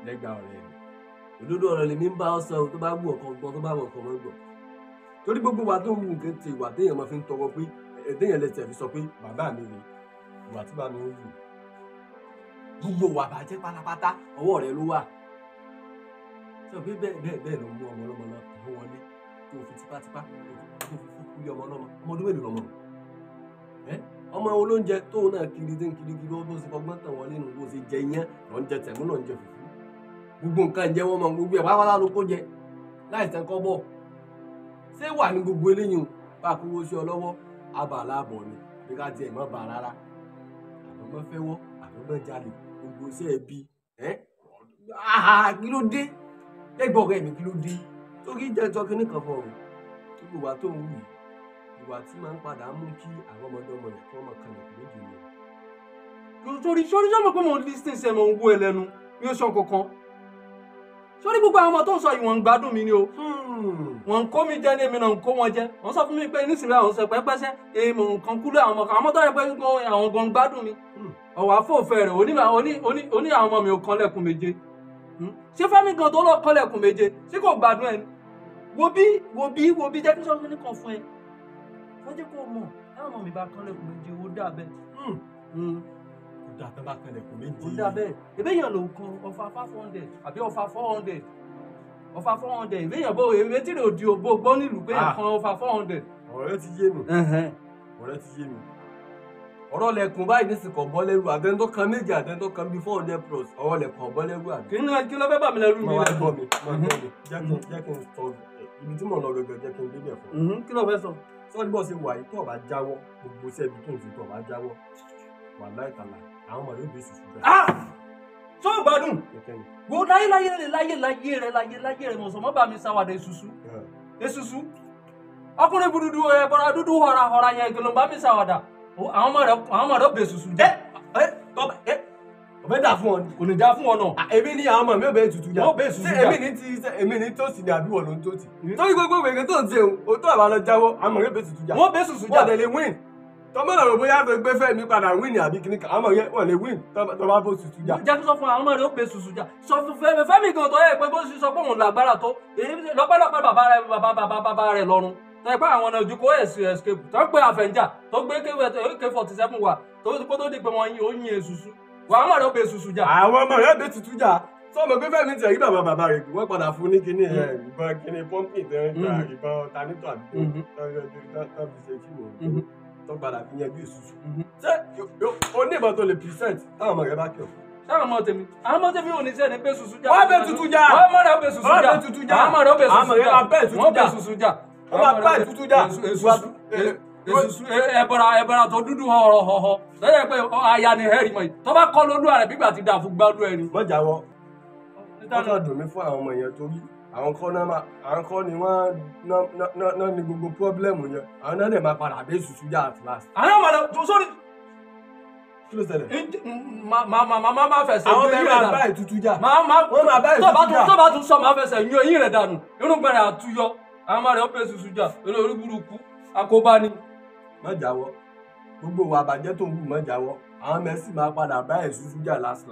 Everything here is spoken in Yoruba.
lẹ́gbà ọ̀rẹ́ mi òdodo ọ̀rọ̀ lèmi ń bá ọ sọ tó bá wù ọ̀kan gbọ́ tó bá wù ọ̀kan mọ́ gbọ́ torí gbogbo wa tó ń wù nǹkan ti ìwà téèyàn máa fi ń tọrọ pé téèyàn lè tẹ̀ fi sọ pé bàbá mi rè ìwà tí bá mi ń wù gbogbo wa bàjẹ́ pátápátá ọwọ́ rẹ ló wà sọ pé bẹ́ẹ̀ ló mú ọmọ ọlọ́mọ náà tó wọlé tó fi tipátipá tó fi fún ilé ọmọ ọlọ́mọ ọmọ ọdún mélòó lọ́mọ ọmọ olóúnjẹ tóun náà kiri dé kiri ó tó ṣe fọgbọ́n tàn wọlé nù bó ṣe jẹ iyán lọ ń jẹ tẹ̀mú náà ń jẹ fùfú gbogbo nǹkan jẹ wọn mọ gbogbo ẹ̀ pátápátá ló kó jẹ láì tẹ́ kọ́ bọ̀ ṣé wà ní gbogbo eléyìí bá a kówó sí ọ lọ́wọ́ abàlá àbọ̀ ni bí ká tiẹ̀ mọ́ bà rárá àbọ̀ mọ́ fẹ́ wọ́ àbọ̀ mọ́ jalè gbogbo iṣẹ́ ẹbí kí ló dé lẹ́gbọ̀n ọ̀rẹ́ mi kí ló dé torí jẹ́ tọ́kí nìkan fún ọ̀rọ̀ gbogbo wa tó ń wù yìí ìwà tí máa ń padà mú kí àwọn ọmọdé ọmọ yẹn kí wọ́n máa kalẹ̀ kò lóde ni. sórí sọ́mọ̀ pé mo ń lísìn sí ẹ̀ mọ̀ ń wú ẹ lẹ́nu mi ò sọ kankan sórí gbogbo àwọn ọmọ tó ń sọ yìí wọ́n ń gbádùn mi ni o wọ́n ń kó mi jẹ ní èmi náà ń kó wọn jẹ wọ́n sọ fún mi pé nísìnyí àwọn sọ pẹ́pẹ́sẹ́ èèmọ̀ nǹkan kúlú àwọn ọmọ tó yẹ pé àwọn gan gbádùn mi ọ̀wá fòfẹ́ rẹ̀ oní àwọn ọmọ mi ò kán lẹ́kùn méje ṣé fẹ́mi gan tó lọ kán lẹ́kùn méje ṣé kò gbádùn ẹ̀ wo bí jẹ́ kí sọ́kùnrin kan fún ẹ wọ́n jẹ́ kó mọ̀ táwọn ọmọ mi bá kán lẹ́kùn méje ó dà bẹ́ẹ̀ kò dà tán bá kan lẹ́kùn méje ó dà bẹ́ẹ̀ ebéèyàn ló kan ọ̀fà 500 àbí ọ̀fà 400 ọ̀fà 400 ìbéèyàn bó ewé tí rè di ògbó gbọ́ nílùú pé ẹ̀kan ọ̀fà 400. ọ̀rẹ́ ti yé mi ọ̀rọ̀ lẹ̀kùn báyìí ní sìnkàn bọ́ lẹ́rù àtẹ́ńtọ́ kan méjì àtẹ́ńtọ́ kan bíi 400 plus ọ̀rọ̀ lẹ̀kùn bọ́ lẹ́rù àbí. kí ló fẹ́ bà mí lẹ́rù mi lẹ́kùn. máa gbọ́ mi jẹ́ kí n sọ ibi tí mò ń lọ gẹ́gẹ́ jẹ́ kí n débẹ̀ fún. kí ló fẹ́ sọ. sọ́ọ́dí bọ́ sí wà yìí tó bá jáwọ́ gbogbo iṣẹ́ ibi tó ń fi tó bá jáwọ́ wà láìtàlà àwọn ọmọ yóò bẹ́ẹ̀ sùsù bẹ́ẹ̀. tó gbádùn wo láyé rẹ mọ̀sán bá mi sáwàdà èsùsù ọkùnrin burúkú ẹ̀bọ̀ra dúdú họra yẹn kí ló bá mi sáwàdà àwọn ọmọ rẹ bẹ́ẹ̀ sùsù jẹ́ ọbẹ̀ dà fún ọ ni. kò ní dá fún ọ náà. èmi ni àwọn ọmọ mi ò bẹ́ẹ̀ tutù jà. wọ́n bẹ́ẹ̀ tutù jà. èmi ni tó sì ní àbí wọ̀ ló ń tó tì. torí gbogbo ìwé tó ń ṣe o tó àbá lọ jáwọ́ àwọn ọmọ mi ò bẹ́ẹ̀ tutù jà. wọ́n bẹ́ẹ̀ tutù jà. wọ́n lè win. tọ́mọ́ náà rò bóyá tó gbé fẹ́ mi padà win àbí kíní kan àwọn ọmọ wọ́n lè win tó bá bó tutù jà. jẹ́ kí sọ fún àwọn ọmọ rẹ̀ ó bẹ́ẹ̀ tutù jà. sọ fún Fẹ́mi gan tó yẹ pé bó ṣe sọ pé òun lágbára tó lọ́pẹ́lọpẹ́ bàbá rẹ̀ lọ́rùn tẹ́ pé àwọn ọ̀nà ìdúkọ́ escape tó ń pè àfẹ̀njà tó gbé AK-47 wà tó tó di pé wọ́n yin èsùsù wà á mọ̀ rẹ̀ ó bẹ èsùsù jà. àwọn ọmọ rẹ̀ bẹ tutù jà sọmọ pé Fẹ́mi tẹ̀ rí bàbá rẹ̀ wọ́n padà fún ní kíní ìbọn kíní pọ́ǹpì tẹ́ ń gba ìbọn tanítọ̀ àbí tó fi ṣe fíìmù tó padà fi yanjú èsùsù. ṣé oníbọn tó lè present táwọn ọmọ rẹ̀ bá kí ọ. sáwọn ọmọ tèmi àwọn ọmọ tèmi ò ní sẹ́ni bẹ èsùsù jà. wọ́n bẹ tutù jà wọ́n mọ̀ rẹ̀ ó bẹ èsùsù jà àwọn ọmọ rẹ̀ ó bẹ èsùsù jà wọ́n bẹ tutù jà èsùsù ẹ̀bọ̀ra tó dúdú họ̀họ̀ lẹ́yìn pé aya ni hẹ́rì mọ̀ yìí tó bá kọ́ lójú rẹ̀ bígbà ti dà fún gbádùn ẹni. wọ́n jáwọ́ wọ́n kàn dùn mí fún àwọn ọmọ yẹn torí àwọn kọ́ ni wọ́n ní gbogbo pọ́blẹ́mù yẹn àwọn náà lè máa padà bẹ́ èsùsù jà at last. àwọn ọmọ rẹ̀ tó sórí. kí ló ṣẹlẹ̀. máa fẹsẹ̀ àwọn bẹ́ẹ̀ máa bá ètùtù jà. wọ́n máa bá ètùtù jà. tó bá tún sọ máa fẹsẹ̀ yín eyín rẹ̀ dànù inú gbẹ̀rẹ̀ àtúyọ àwọn ọmọ rẹ̀ ó bẹ́ èsùsù jà olórí burúkú àkóbá ni. má jáwọ́ gbogbo wa àbàjẹ́ tó ń wù má jáwọ́ àwọn mẹ́sì máa padà bá èsùsù jà last.